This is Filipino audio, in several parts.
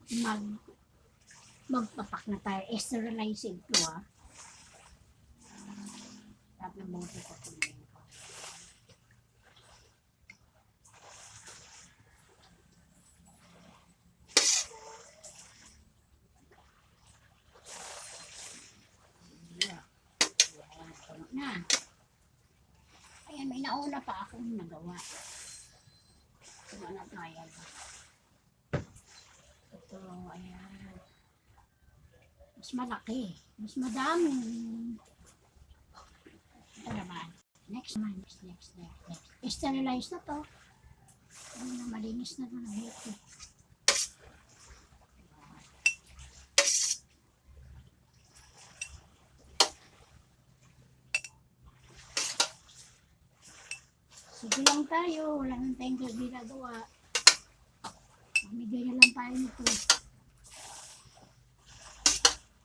mag magpapak na tayo. Sterilizing to Tapos na buti ko tuloy ko. Na. Ayan, may nauna pa akong nagawa. Ito na tayo. Ito, ayan. Mas malaki. Mas madami. Ito naman. Next. Sterilize na to. Ano na, malinis na to. Sige lang tayo. Wala nang tayong ginagawa. Mamigay na lang tayo nito.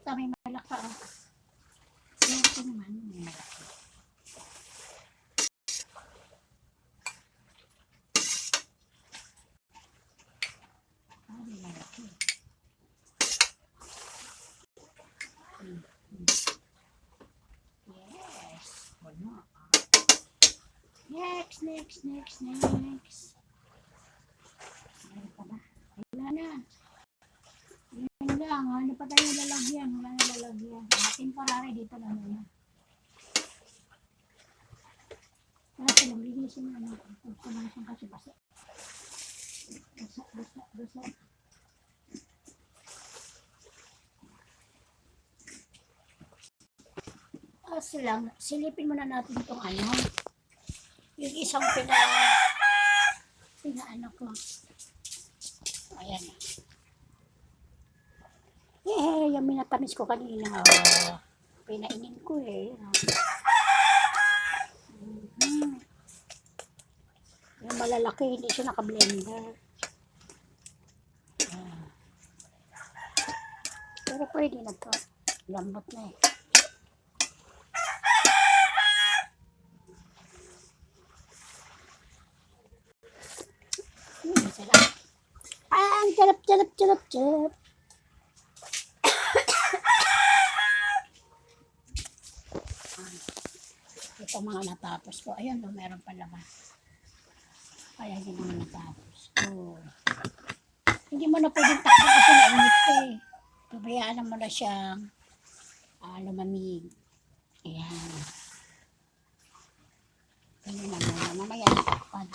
Ito may malaki ito naman may malaki. May malaki. Yes. Wala. Next. Ano pa ba? Wala na. Yan lang. Ano pa tayo lalagyan? Wala na lalagyan. Ating parare dito na muna. Kasi naglilisin na ano. Ito lang siyang kasi basa. Basa. Kasi lang, silipin muna natin itong ano. Yung isang pinaano ko. Ayan. Yung minatamis ko kanina. Pinainin ko Yung malalaki, hindi siya naka-blender. Pero pwede na to. Lambot na Sarap. Ang charap. Ito mga natapos ko. Ayan, meron pa labas. Ayan yung mga natapos ko. Hindi mo na pwedeng takbo kasi nainit ko Pabayaan mo na siyang lumamig. Ayan. Ganyan na muna. Mamaya natakpan.